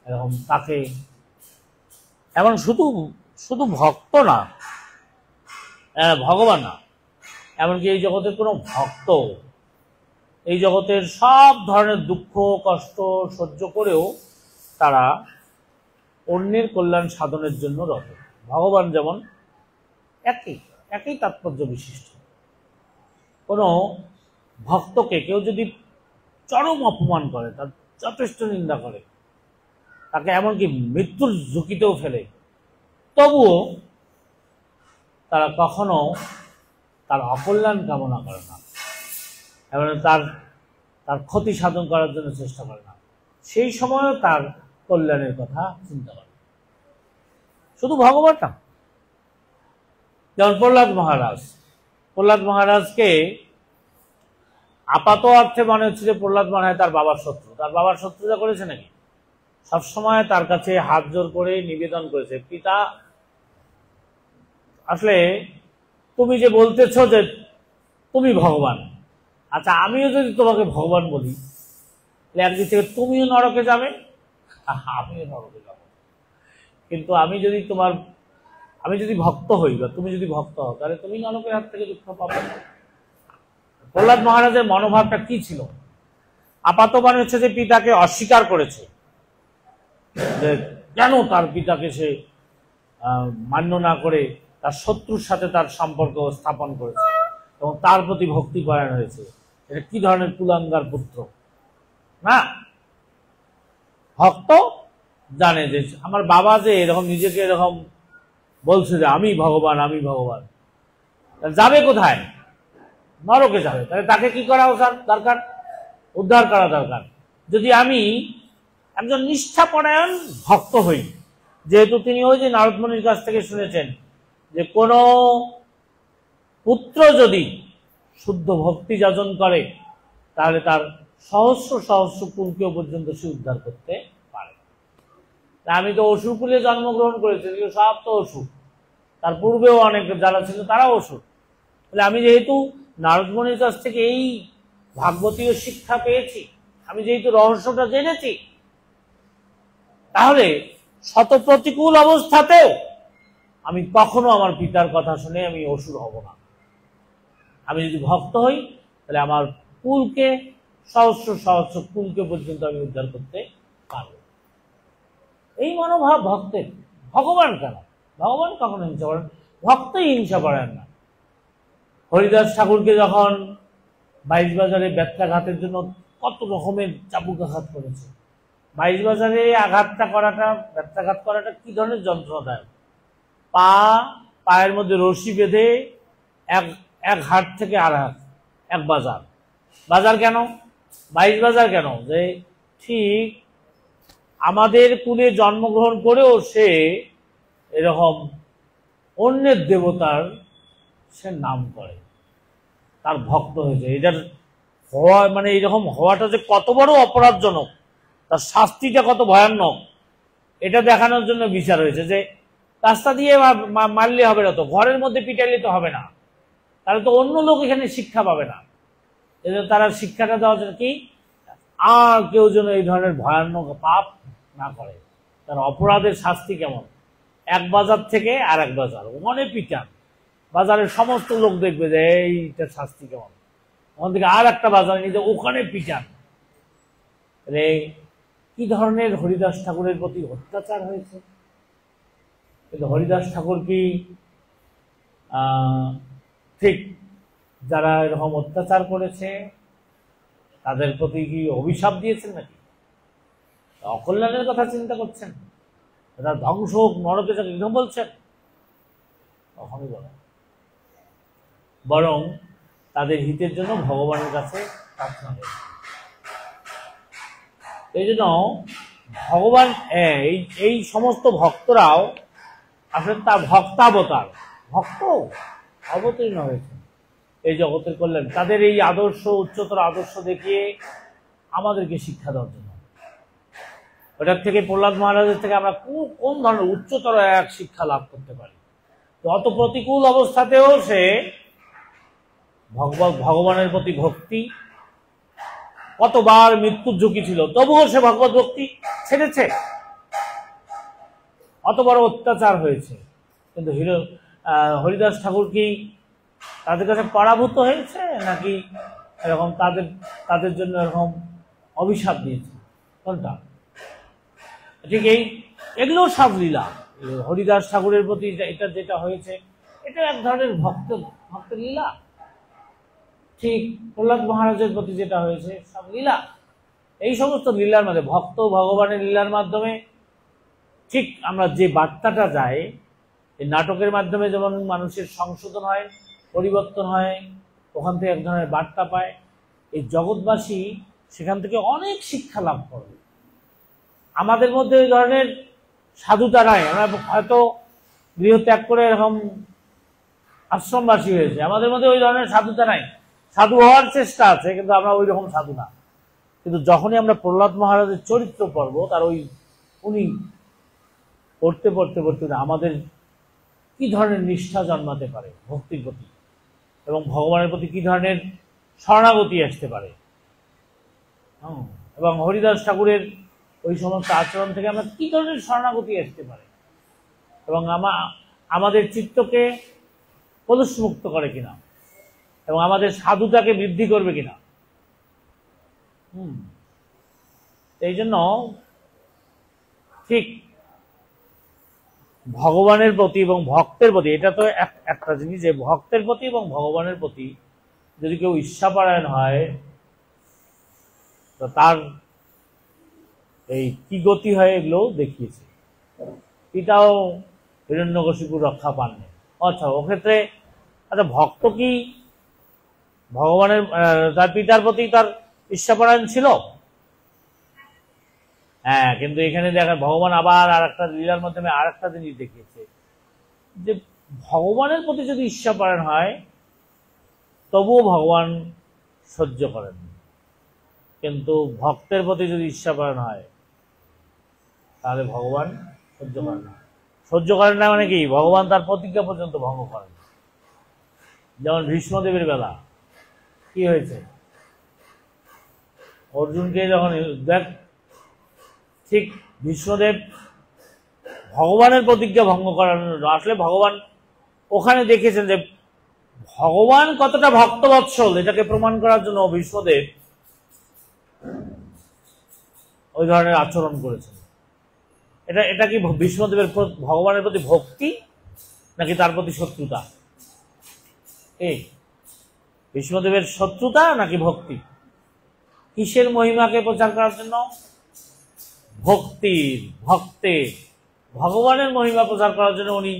এরকম তাকে, এমন শুধু শুধু ভক্ত না, ভগবান না, এমনকি এই জগতের কোনো ভক্ত এই জগতের সব ধরনের দুঃখ কষ্ট সহ্য করেও তারা অন্যের কল্যাণ সাধনের জন্য রত। ভগবান যেমন একই তাৎপর্য বিশিষ্ট। কোনো ভক্তকে কেউ যদি চরম অপমান করে, তার যথেষ্ট নিন্দা করে, তাকে এমনকি মৃত্যুর ঝুঁকিতেও ফেলে, তবুও তারা কখনো তার অকল্যাণ কামনা করে না, এবং তার ক্ষতি সাধন করার জন্য চেষ্টা করে না। সেই সময়ও তার কল্যাণের কথা চিন্তা করে। শুধু ভগবান না, যেমন প্রহ্লাদ মহারাজকে আপাত অর্থে মনে হচ্ছে যে প্রহ্লাদ মহারাজ তার বাবার শত্রু। তার বাবার শত্রুতা করেছে নাকি? সবসময় তার কাছে হাত জোর করে নিবেদন করেছে, পিতা, আসলে তুমি যে বলতেছ যে তুমি ভগবান, আচ্ছা আমিও যদি তোমাকে ভগবান বলি, তাহলে একদিক থেকে তুমিও নরকে যাবে, আমিও নরকে যাব। কিন্তু আমি যদি ভক্ত হই বা তুমি যদি ভক্ত হও, তাহলে তুমি নরকের হাত থেকে দুঃখ পাবে। প্রহ্লাদ মহারাজের মনোভাবটা কি ছিল? আপাত মনে হচ্ছে যে পিতাকে অস্বীকার করেছে, যে কেন তার পিতাকে সে মান্য না করে তার শত্রুর সাথে তার সম্পর্ক স্থাপন করেছে এবং তার প্রতি ভক্তি পরায়ণ হয়েছে। এটা কি ধরনের কুলাঙ্গার পুত্র না? ভক্ত জানে যে আমার বাবা যে এরকম নিজেকে এরকম বলছে যে আমি ভগবান, যাবে কোথায়? নরকে যাবে। তাহলে তাকে কি করা দরকার? উদ্ধার করা দরকার। যদি আমি একজন নিষ্ঠাপরায়ণ ভক্ত হই, যেহেতু তিনি ওই যে নারদ মুনির কাছ থেকে শুনেছেন যে কোন পুত্র যদি শুদ্ধ ভক্তি যাজন করে, তাহলে তার সহস্র সহস্র কুলকেও পর্যন্ত সে উদ্ধার করতে পারে। আমি তো অসুর কুলে জন্মগ্রহণ করেছি, সব তো অসুর, তার পূর্বেও অনেক যারা ছিল তারাও অসুর। তাহলে আমি যেহেতু নারদ মুনির কাছ থেকে এই ভাগবতীয় শিক্ষা পেয়েছি, আমি যেহেতু রহস্যটা জেনেছি, তাহলে শত প্রতিকূল অবস্থাতেও আমি কখনো আমার পিতার কথা শুনে আমি অসুর হব না। আমি যদি ভক্ত হই, তাহলে আমার কুলকে, সহস্র সহস্র কুলকে পর্যন্ত আমি উদ্ধার করতে পারবো। এই মনোভাব ভক্তের। ভগবান কেন? ভগবান কখনো হিংসা করেন? ভক্তই হিংসা করেন না। হরিদাস ঠাকুরকে যখন 22 বাজারে ব্যত্যাঘাতের জন্য কত রকমের চাবুক আঘাত করেছে, 22 বাজারে ব্যত্যাঘাত করাটা কি ধরনের যন্ত্রণাদায়ক। পায়ের মধ্যে রশি বেঁধে এক হাট থেকে আর এক বাজার কেন? 22 বাজার কেন? যে ঠিক আমাদের কুলে জন্মগ্রহণ করেও সে এরকম অন্যের দেবতার সে নাম করে, তার ভক্ত হয়েছে। এটার হওয়া মানে এইরকম হওয়াটা যে কত বড় অপরাধজনক, তার শাস্তিটা কত ভয়ানক, এটা দেখানোর জন্য বিচার হয়েছে। যে রাস্তা দিয়ে মারলে হবে না, তো ঘরের মধ্যে পিটাইলে তো হবে না, তাহলে তো অন্য লোক এখানে শিক্ষা পাবে না। এদের তারা শিক্ষাটা দেওয়ার জন্য কি, আর কেউ যেন এই ধরনের ভয়ানক পাপ না করে। তার অপরাধের শাস্তি কেমন? এক বাজার থেকে আর এক বাজার ওখানে পিটান, বাজারের সমস্ত লোক দেখবে যে এইটার শাস্তি কেমন। ওখান থেকে আর একটা বাজার নিয়ে ওখানে পিটান। রে কি ধরনের হরিদাস ঠাকুরের প্রতি অত্যাচার হয়েছে। কিন্তু হরিদাস ঠাকুর কি ঠিক যারা এরকম অত্যাচার করেছে তাদের প্রতি কি অভিশাপ দিয়েছেন নাকি? অকল্যাণের কথা চিন্তা করছেন? তারা ধ্বংস নরকে যাকে এরকম বলছেন? কখনই বলেন। বরং তাদের হিতের জন্য ভগবানের কাছে প্রার্থনা করে। এই জন্য ভগবান এই সমস্ত ভক্তরাও আসলে তার ভক্তাবতার, ভক্ত অবতীর্ণ হয়েছে এই জগতের কল্যাণ। তাদের এই আদর্শ, উচ্চতর আদর্শ দেখিয়ে আমাদেরকে শিক্ষা দেওয়ার জন্য। ওটার থেকে প্রহ্লাদ মহারাজের থেকে আমরা কোন ধরনের উচ্চতর এক শিক্ষা লাভ করতে পারি। তো অত প্রতিকূল অবস্থাতেও সে ভগবানের প্রতি ভক্তি, কতবার মৃত্যুর ঝুঁকি ছিল তবুও সে ভগবত ভক্তি ছেড়েছে। অত বড় অত্যাচার হয়েছে, কিন্তু হরিদাস ঠাকুর কি তাদের কাছে পরাভূত হয়েছে নাকি এরকম তাদের জন্য এরকম অভিশাপ দিয়েছে? কোনটা? ঠিক এগুলো সব লীলা। হরিদাস ঠাকুরের প্রতি এটা যেটা হয়েছে এটা এক ধরনের ভক্তের লীলা। ঠিক প্রহ্লাদ মহারাজের প্রতি যেটা হয়েছে সব লীলা। এই সমস্ত লীলার মধ্যে ভক্ত ভগবানের লীলার মাধ্যমে ঠিক আমরা যে বার্তাটা যায়, এই নাটকের মাধ্যমে যেমন মানুষের সংশোধন হয়, পরিবর্তন হয়, ওখান থেকে এক ধরনের বার্তা পায়, এই জগৎবাসী সেখান থেকে অনেক শিক্ষা লাভ করবে। আমাদের মধ্যে ওই ধরনের সাধুতা নাই। আমরা হয়তো গৃহত্যাগ করে এরকম আশ্রমবাসী হয়েছে, আমাদের মধ্যে ওই ধরনের সাধুতা নাই। সাধু হওয়ার চেষ্টা আছে, কিন্তু আমরা ওই রকম সাধু না। কিন্তু যখনই আমরা প্রহ্লাদ মহারাজের চরিত্র পড়ব, তার উনি পড়তে পড়তে পড়তে আমাদের কি ধরনের নিষ্ঠা জন্মাতে পারে ভক্তির প্রতি, এবং ভগবানের প্রতি কি ধরনের শরণাগতি আসতে পারে। এবং হরিদাস ঠাকুরের ওই সমস্ত আচরণ থেকে আমরা কি ধরনের শরণাগতি আসতে পারে, এবং আমাদের চিত্তকে কলুষমুক্ত করে কিনা, এবং আমাদের সাধুতাকে বৃদ্ধি করবে কিনা। এই জন্য ঠিক ভগবানের প্রতি এবং ভক্তের প্রতি, এটা তো একটা জিনিস যে ভক্তের প্রতি এবং ভগবানের প্রতি যদি কেউ ঈর্ষাপরায়ণ হয় তো তার এই কি গতি হয় এগুলো দেখিয়েছে। এটাও হিরণ্যকশিপুর রক্ষা পাননি। আচ্ছা, ওক্ষেত্রে আচ্ছা ভক্ত কি ভগবানের তার পিতার প্রতি তার ঈর্ষাপরায়ণ ছিল? হ্যাঁ, কিন্তু এখানে দেখেন ভগবান আবার আর একটা লীলার মাধ্যমে আর একটা জিনিস দেখিয়েছে যে ভগবানের প্রতি যদি ঈর্ষাপরায়ণ হয় তবুও ভগবান সহ্য করেন, কিন্তু ভক্তের প্রতি যদি ঈর্ষাপরায়ণ হয় তাহলে ভগবান সহ্য করেন না। সহ্য করেন না মানে কি, ভগবান তার প্রতিজ্ঞা পর্যন্ত ভঙ্গ করেন। যেমন ভীষ্মদেবের বেলা কি হয়েছে, অর্জুনকে যখন দেখ, ঠিক ভীষ্মদেব ভগবানের প্রতিজ্ঞা ভঙ্গ করার, আসলে ভগবান ওখানে দেখেছেন যে ভগবান কতটা ভক্তবৎসল এটাকে প্রমাণ করার জন্য ভীষ্মদেব ওই ধরনের আচরণ করেছেন। এটা কি ভীষ্মদেবের ভগবানের প্রতি ভক্তি নাকি তার প্রতি শত্রুতা? এই ভীষ্মদেবের শত্রুতা নাকি ভক্তি? কিসের মহিমাকে প্রচার করার জন্য? ভক্তের ভগবানের মহিমা প্রচার করার জন্য উনি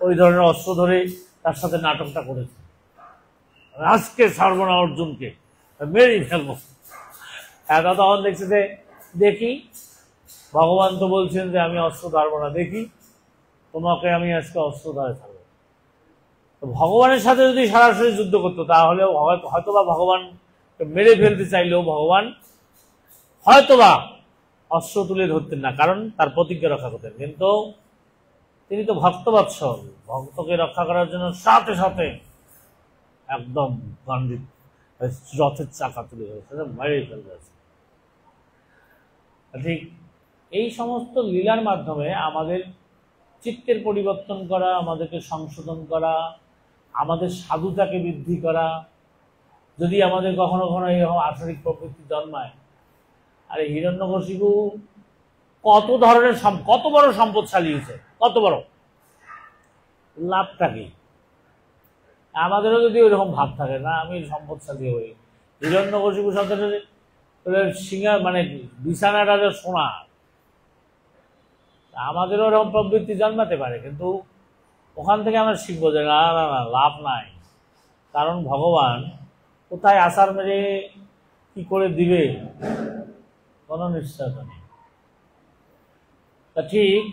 ওই ধরনের অস্ত্র ধরে তার সাথে নাটকটা করেছেন। আজকে ছাড়বো না অর্জুনকে, মেরেই ফেলবো। একা তখন দেখছে যে দেখি ভগবান তো বলছেন যে আমি অস্ত্র ধরবো না, দেখি তোমাকে আমি আজকে অস্ত্র ধরে থাকবো। তো ভগবানের সাথে যদি সরাসরি যুদ্ধ করতো তাহলেও হয়তোবা ভগবান মেরে ফেলতে চাইলেও ভগবান হয়তোবা অস্ত্র তুলে ধরতেন না, কারণ তার প্রতিজ্ঞা রক্ষা করতেন। কিন্তু তিনি তো ভক্তবৎসল, ভক্তকে রক্ষা করার জন্য সাথে সাথে একদম গান্ধী রথের চাকা তুলে ধরেছে, মেরে ফেলতে। ঠিক এই সমস্ত লীলার মাধ্যমে আমাদের চিত্তের পরিবর্তন করা, আমাদেরকে সংশোধন করা, আমাদের সাধুতাকে বৃদ্ধি করা। যদি আমাদের কখনো কখনো এরকম আসরিক প্রবৃত্তি জন্মায়, আর হিরণ্যকশিপু কত ধরনের কত বড় সম্পদশালী হয়েছে, কত বড়, লাভটা কি? আমাদেরও যদি ওইরকম ভাব থাকে না আমি সম্পদশালী হই, হিরণ্যকশিপু সাথে সিংহা মানে বিছানাটা যে সোনা, আমাদেরও ওরকম প্রবৃত্তি জন্মাতে পারে, কিন্তু ওখান থেকে আমরা শিখবো যে না না না লাভ নাই, কারণ ভগবান কোথায় আসার মেরে কি করে দিবে কোনো নিশ্চয়তা নেই। তা ঠিক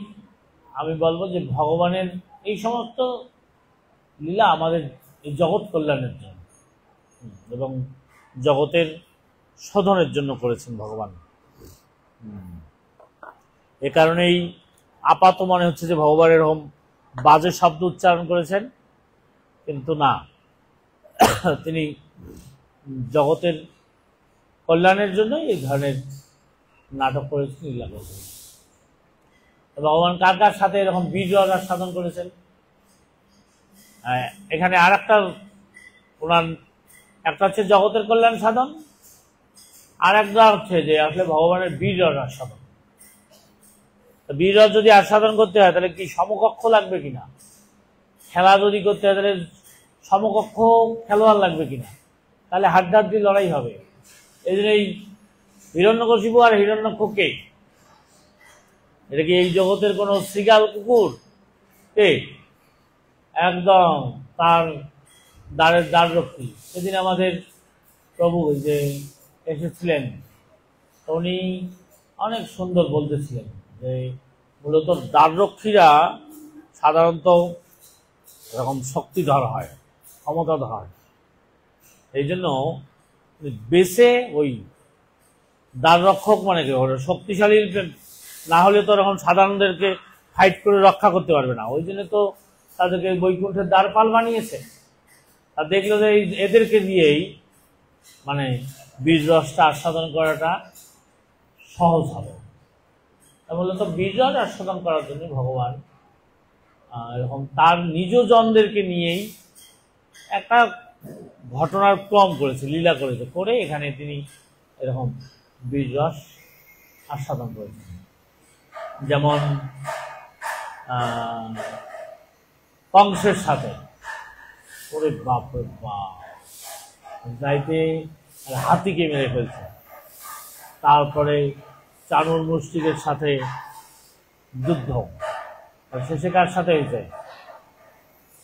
আমি বলবো যে ভগবানের এই সমস্ত লীলা আমাদের এই জগৎ কল্যাণের জন্য এবং জগতের শোধনের জন্য করেছেন ভগবান। এ কারণেই আপাত মনে হচ্ছে যে ভগবান এরকম বাজে শব্দ উচ্চারণ করেছেন, কিন্তু না, তিনি জগতের কল্যাণের জন্য এই ধরনের নাটক করেছেন, লীলা করেছেন। ভগবান কার কার সাথে এরকম বীর সাধন করেছেন? এখানে আর একটা ওনার একটা হচ্ছে জগতের কল্যাণ সাধন, আর একটা হচ্ছে যে আসলে ভগবানের বীর সাধন। বীর যদি আস্বাদন করতে হয় তাহলে কি সমকক্ষ লাগবে কিনা, খেলা যদি করতে হয় তাহলে সমকক্ষ খেলোয়াড় লাগবে কিনা, তাহলে হাড্ডাহাড্ডি লড়াই হবে। এই জন্য এই হিরণ্যকশিপু আর হিরণ্যক্ষকে, এটা কি এই জগতের কোন শৃগাল কুকুর? একদম তার দ্বারের দ্বাররক্ষী। সেদিন আমাদের প্রভু যে এসেছিলেন উনি অনেক সুন্দর বলতেছিলেন যে মূলত দ্বাররক্ষীরা সাধারণত এরকম শক্তিধর হয়, ক্ষমতাধর হয়। এই জন্য বেশে ওই দ্বাররক্ষক মানে কি শক্তিশালী না হলে তো এরকম সাধারণদেরকে ফাইট করে রক্ষা করতে পারবে না। ওই জন্য তো তাদেরকে বৈকুণ্ঠের দ্বারপাল বানিয়েছে। আর দেখলো যে এদেরকে দিয়েই মানে বীর রসটা আস্বাদন করাটা সহজ হবে। মূলত বীর রস আস্বাদন করার জন্য ভগবান এরকম তার নিজ জনদেরকে নিয়েই একটা ঘটনার ক্রম করেছে, লীলা করেছে, করে এখানে তিনি এরকম বীর রস আস্বাদন করেছেন। যেমন কংসের সাথে ওরে বাপ রে বাপ যাইতে হাতিকে মেরে ফেলছে, তারপরে চাণুর মুষ্টিকের সাথে যুদ্ধ, শেষে কার সাথে হয়েছে?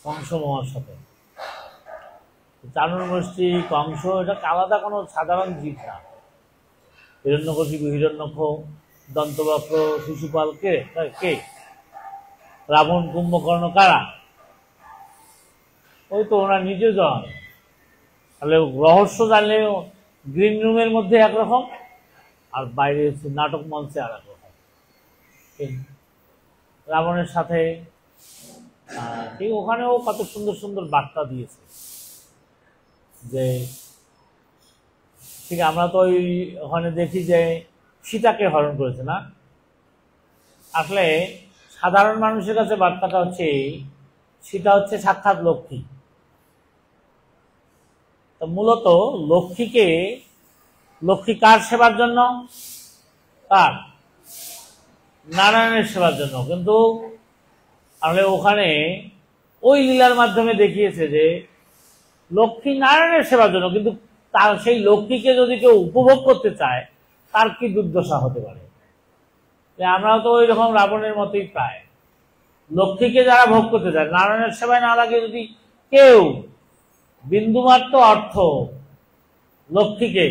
কংস মামার সাথে। চাণুর মুষ্টি কংস এটা আলাদা কোনো সাধারণ জীব না। হিরণ্যকশিপু, হিরণ্যক্ষ, দন্তবক্র, শিশুপাল কে রাবণ, কুম্ভকর্ণ কারা? ওই তো ওনার নিজে জন। তাহলে রহস্য জানলে গ্রিন রুমের মধ্যে একরকম, আর বাইরে নাটক মঞ্চে আর এক রকম। রাবণের সাথে ঠিক ওখানেও কত সুন্দর সুন্দর বার্তা দিয়েছে যে ঠিক আমরা তো ওই ওখানে দেখি যে সীতাকে হরণ করেছে না। আসলে সাধারণ মানুষের কাছে বার্তাটা হচ্ছে সীতা হচ্ছে সাক্ষাৎ লক্ষ্মী, তো মূলত লক্ষ্মী কার সেবার জন্য? কার? নারায়ণের সেবার জন্য। কিন্তু আসলে ওখানে ওই লীলার মাধ্যমে দেখিয়েছে যে লক্ষ্মী নারায়ণের সেবার জন্য, কিন্তু তার সেই লক্ষ্মীকে যদি কেউ উপভোগ করতে চায় তার কি দুর্দশা হতে পারে। আমরাও তো ওই রকম রাবণের মতোই প্রায়। লক্ষ্মীকে যারা ভোগ করতে চায়, নারায়ণের সেবায় না লাগে যদি কেউ বিন্দুমাত্র অর্থ লক্ষ্মীকে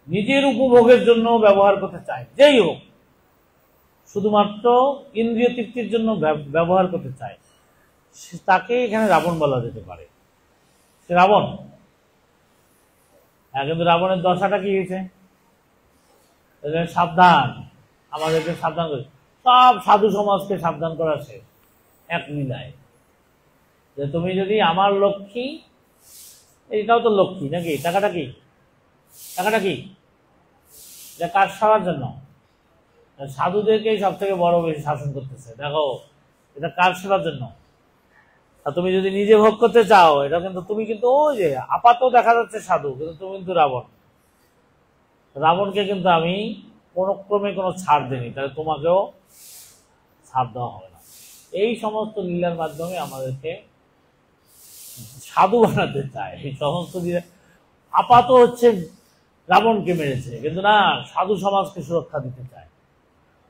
নিজের উপভোগের জন্য ব্যবহার করতে চায়, যেই হোক, শুধুমাত্র ইন্দ্রিয় তৃপ্তির জন্য ব্যবহার করতে চায়, তাকে এখানে রাবণ বলা যেতে পারে। সে রাবণ। কিন্তু রাবণের দশাটা কি হয়েছে? সাবধান, আমাদেরকে সাবধান করে, সব সাধু সমাজকে সাবধান করা শেষ এক নীলায়, যে তুমি যদি আমার লক্ষ্মী, এইটাও তো লক্ষ্মী নাকি? টাকাটা কি? টাকাটা কি? এটা কাজ সবার জন্য। সাধুদেরকেই সব থেকে বড় বেশি শাসন করতেছে। দেখো, এটা কাজ সেবার জন্য। আর তুমি যদি নিজে ভোগ করতে চাও, এটা কিন্তু তুমি কিন্তু ওই যে আপাতত দেখা যাচ্ছে সাধু, কিন্তু তুমি কিন্তু রাবণ। রাবণকে কিন্তু আমি কোনো ক্রমে কোনো ছাড় দিইনি, তাহলে তোমাকেও ছাড় দেওয়া হবে না। এই সমস্ত লীলার মাধ্যমে আমাদেরকে সাধু বানাতে চায়। এই সমস্ত লীলা আপাত হচ্ছে রাবণকে মেরেছে, কিন্তু না, সাধু সমাজকে সুরক্ষা দিতে চায়।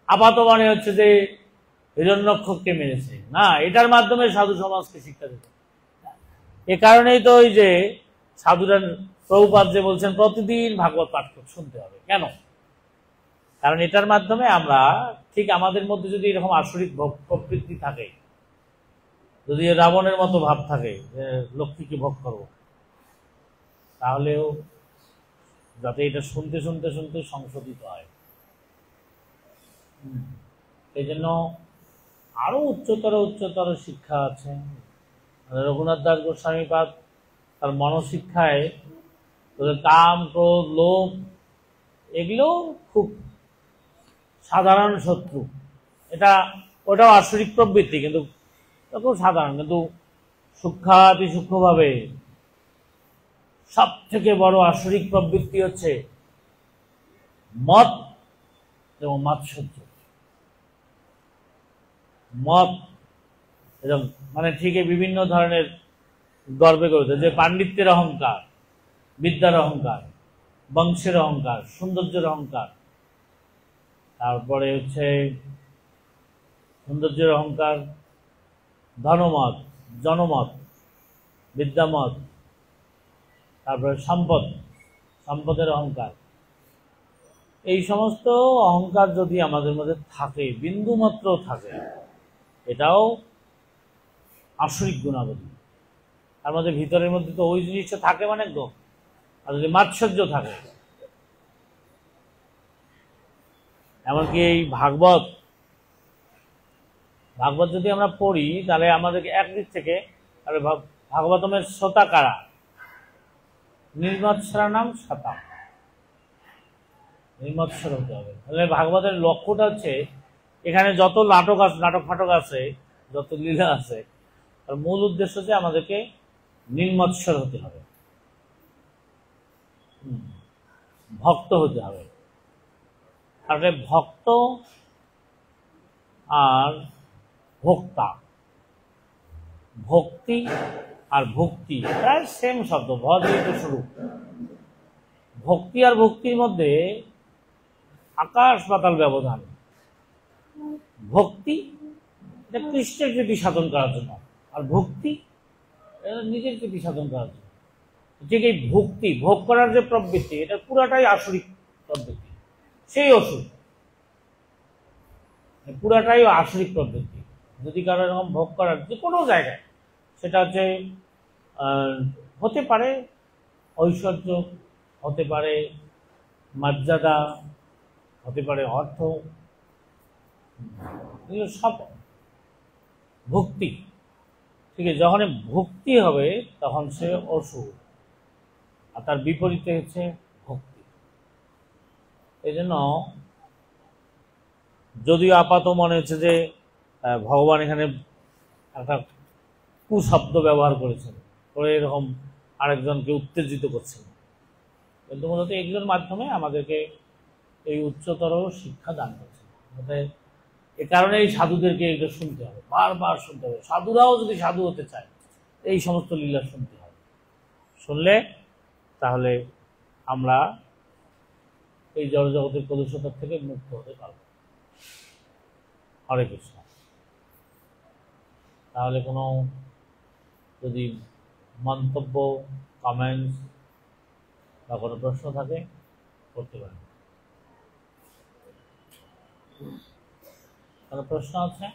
আপাত মানে হচ্ছে যে হিরণ্যক্ষকে মেরেছে, না, এটার মাধ্যমে সাধু সমাজকে শিক্ষা দিতে। এ কারণেই তো ওই যে সাধুরা, প্রভুপাদ যে বলছেন প্রতিদিন ভাগবত পাঠ শুনতে হবে। কেন? কারণ এটার মাধ্যমে আমরা ঠিক আমাদের মধ্যে যদি এরকম আসরিক প্রবৃত্তি থাকে, যদি রাবণের মতো ভাব থাকে যে লক্ষ্মীকে ভোগ করব, তাহলেও যাতে এটা শুনতে শুনতে শুনতে সংশোধিত হয়। এই জন্য আরো উচ্চতর শিক্ষা আছে। রঘুনাথ দাস গোস্বামীপাদ তার মনশিক্ষায় কাম, ক্রোধ, লোভ এগুলো খুব সাধারণ শত্রু। ওটাও আসরিক প্রবৃত্তি, কিন্তু খুব সাধারণ। কিন্তু সূক্ষ্মাতি সূক্ষ্মভাবে সব থেকে বড় আসরিক প্রবৃত্তি হচ্ছে মদ এবং মাৎসর্য। মদ এবং মানে ঠিক বিভিন্ন ধরনের গর্বে গর্বিত, যে পাণ্ডিত্যের অহংকার, বিদ্যার অহংকার, বংশের অহংকার, সৌন্দর্যের অহংকার, তারপরে হচ্ছে সৌন্দর্যের অহংকার, ধনমত, জনমত, বিদ্যামত, তারপরে সম্পদের অহংকার। এই সমস্ত অহংকার যদি আমাদের মধ্যে থাকে, বিন্দুমাত্র থাকে, এটাও আসরিক গুণাবলী। তার মধ্যে ভিতরের মধ্যে তো ওই জিনিসটা থাকে মানে গো। আর যদি মাৎসর্য থাকে, এমনকি এই ভাগবত যদি আমরা পড়ি, তাহলে আমাদেরকে একদিক থেকে তাহলে ভাগবতমের শ্রোতা কারা? নির্মৎসরানাম শতাম, নির্মৎসর হতে হবে। তাহলে ভাগবতের লক্ষ্যটা হচ্ছে, এখানে যত নাটক ফাটক আছে, যত লীলা আছে, তার মূল উদ্দেশ্য হচ্ছে আমাদেরকে নির্মৎসর হতে হবে, ভক্ত হতে হবে। আর ভক্ত আর ভোক্তা, ভক্তি আর ভক্তি প্রায় সেম শব্দ, ভ দিয়ে তো শুরু। ভক্তি আর ভক্তির মধ্যে আকাশ পাতাল ব্যবধান। ভক্তি এটা কৃষ্ণের প্রীতি সাধন করার জন্য, আর ভক্তি নিজের প্রীতি সাধন করার জন্য। ঠিক এই ভক্তি, ভোগ করার যে প্রবৃত্তি, এটা পুরাটাই আসরিক প্রবৃত্তি, সেই অসুর, পুরাটাই আসরিক প্রবৃত্তি। যদি কারো এরকম ভোগ করার যে কোনো জায়গায়, সেটা হচ্ছে হতে পারে ঐশ্বর্য, হতে পারে মর্যাদা, হতে পারে অর্থ, এগুলো সব ভক্তি। ঠিক আছে, যখন ভক্তি হবে তখন সে অসুর, আর তার বিপরীতে হচ্ছে ভক্তি। এই জন্য যদিও আপাত মনে হচ্ছে যে ভগবান এখানে একটা কুশব্দ ব্যবহার করেছেন, করে এরকম আরেকজনকে উত্তেজিত করছেন, কিন্তু মূলত এগুলোর মাধ্যমে আমাদেরকে এই উচ্চতর শিক্ষা দান করছে। এ কারণে এই সাধুদেরকে এগুলো শুনতে হবে, বারবার শুনতে হবে। সাধুরাও যদি সাধু হতে চায় এই সমস্ত লীলা শুনতে হবে। শুনলে তাহলে আমরা এই জড়জগতের কলুষতা থেকে মুক্ত হতে পারব। হরে কৃষ্ণ। তাহলে কোনো যদি মন্তব্য, কমেন্টস বা কোনো প্রশ্ন থাকে করতে পারেন। কোনো প্রশ্ন আছে?